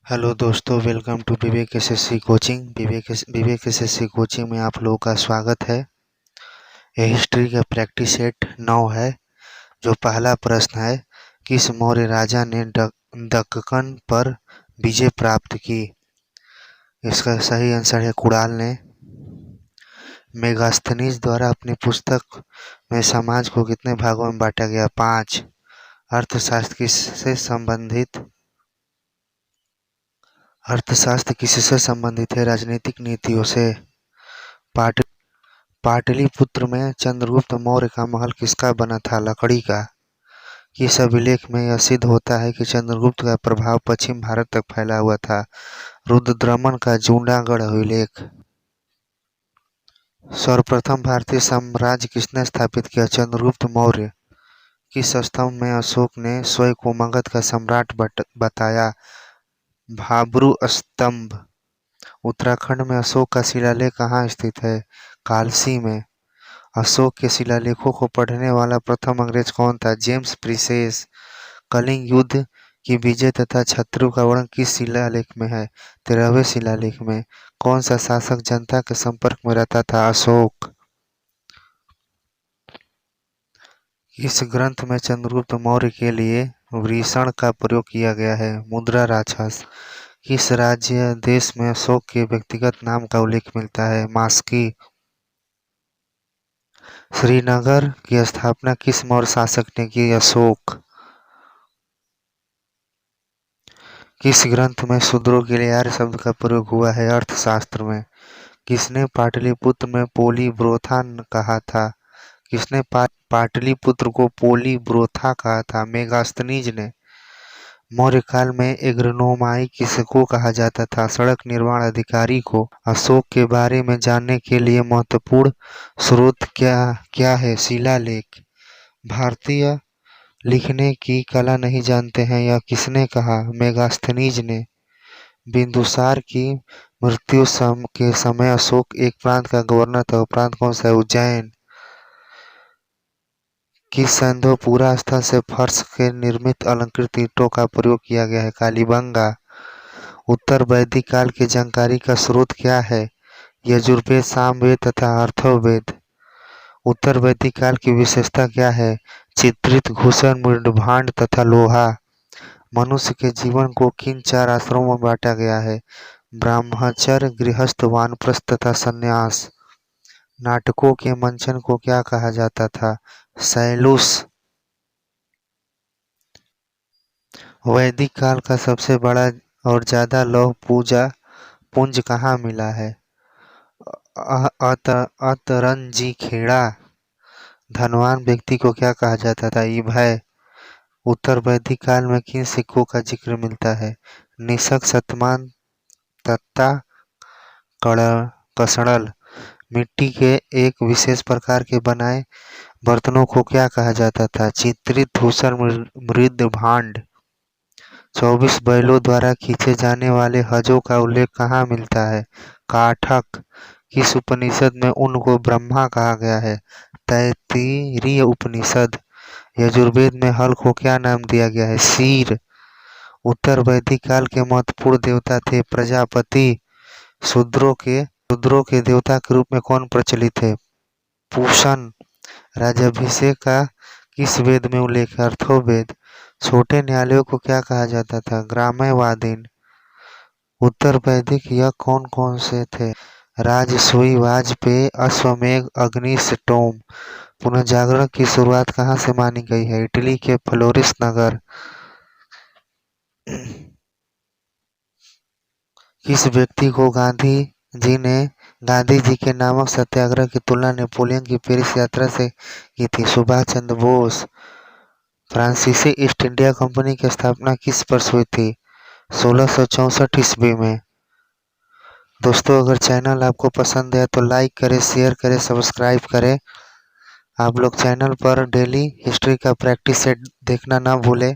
Hello दोस्तों, welcome to Vivek SSC coaching. Vivek SSC coaching में आप लोगों का स्वागत है। यह हिस्ट्री का प्रैक्टिस सेट 9 है। जो पहला प्रश्न है, किस मौर्य राजा ने दक्कन पर विजय प्राप्त की? इसका सही आंसर है कुणाल ने। मेगास्थनीज द्वारा अपनी पुस्तक में समाज को कितने भागों में बांटा गया? 5। अर्थशास्त्र किससे संबंधित अर्थशास्त्र किससे संबंधित है? राजनीतिक नीतियों से। पाट पाटलिपुत्र में चंद्रगुप्त मौर्य का महल किसका बना था? लकड़ी का। किस अभिलेख में यह सिद्ध होता है कि चंद्रगुप्त का प्रभाव पश्चिम भारत तक फैला हुआ था? रुद्रदमन का जूनागढ़ अभिलेख। सर्वप्रथम भारतीय साम्राज्य किसने स्थापित किया? चंद्रगुप्त मौर्य। किस स्तंभ में अशोक ने स्वयं को मगध का सम्राट बताया? भाब्रू स्तंभ। उत्तराखंड में अशोक का शिलालेख कहाँ स्थित है? कालसी में। अशोक के शिलालेखों को पढ़ने वाला प्रथम अंग्रेज कौन था? जेम्स प्रिसेस। कलिंग युद्ध की विजय तथा शत्रु का वर्णन किस शिलालेख में है? 13वें शिलालेख में। कौन सा शासक जनता के संपर्क में रहता था? अशोक। इस ग्रंथ में चंद्रगुप्त मौर्य के लिए वृषण का प्रयोग किया गया है? मुद्रा राक्षस। किस राज्य देश में अशोक के व्यक्तिगत नाम का उल्लेख मिलता है? मास्की। श्रीनगर की स्थापना किस मौर्य शासक ने की? अशोक। किस ग्रंथ में शूद्रों के लिए आर्य शब्द का प्रयोग हुआ है? अर्थशास्त्र में। किसने पाटलिपुत्र में पोलीब्रोथा कहा था? किसने पाटलिपुत्र को पोलीब्रोथा कहा था? मेगास्थनीज ने। मौर्य काल में एग्रोनोमाई किसको कहा जाता था? सड़क निर्माण अधिकारी को। अशोक के बारे में जानने के लिए महत्वपूर्ण स्रोत क्या है? शिलालेख। भारतीय लिखने की कला नहीं जानते हैं, यह किसने कहा? मेगास्थनीज ने। बिंदुसार की मृत्यु के समय अशोक एक प्रांत का गवर्नर था। प्रांत कौन सा है? उज्जैन। किस सैंधवपुरा स्थल से फर्श के निर्मित अलंकृत ईंटों का प्रयोग किया गया है? कालीबंगा। उत्तर वैदिक काल की जानकारी का स्रोत क्या है? यजुर्वेद, सामवेद तथा अथर्ववेद। उत्तर वैदिक काल की विशेषता क्या है? चित्रित घूसर, मृदभांड तथा लोहा। मनुष्य के जीवन को किन 4 आश्रमों में बांटा गया है? ब्रह्मचर्य, गृहस्थ, वानप्रस्थ तथा संन्यास। नाटकों के मंचन को क्या कहा जाता था? सैलूस। वैदिक काल का सबसे बड़ा और ज्यादा लौह पुंज कहाँ मिला है? अतरंजी खेड़ा। धनवान व्यक्ति को क्या कहा जाता था? ईभय। उत्तर वैदिक काल में किन सिक्कों का जिक्र मिलता है? निषक, शतमान तथा कसड़ल। मिट्टी के एक विशेष प्रकार के बनाए बर्तनों को क्या कहा जाता था? चित्रित, धूसर, मृदभांड। 24 बैलों द्वारा खींचे जाने वाले हजों का उल्लेख कहाँ मिलता है? काठक। किस उपनिषद में ऊन को ब्रह्मा कहा गया है? तैत्तिरीय उपनिषद। यजुर्वेद में हल को क्या नाम दिया गया है? शीर। उत्तर वैदिक काल के महत्वपूर्ण देवता थे? प्रजापति। शूद्रों के देवता के रूप में कौन प्रचलित है? पूषण। राज्याभिषेक का किस वेद में उल्लेख है? अथर्ववेद। छोटे न्यायालयों को क्या कहा जाता था? ग्राम्यवादीन। उत्तर वैदिक यह कौन कौन से थे? राजसूय, वाजपेयी, अश्वमेध, अग्निशटोम। पुनर्जागरण की शुरुआत कहाँ से मानी गई है? इटली के फ्लोरेंस नगर। किस व्यक्ति को गांधी जी के नामक सत्याग्रह की तुलना नेपोलियन की पेरिस यात्रा से की थी? सुभाष चंद्र बोस। फ्रांसीसी ईस्ट इंडिया कंपनी की स्थापना किस वर्ष हुई थी? 1664 ईस्वी में। दोस्तों, अगर चैनल आपको पसंद है तो लाइक करें, शेयर करें, सब्सक्राइब करें। आप लोग चैनल पर डेली हिस्ट्री का प्रैक्टिस सेट देखना ना भूलें।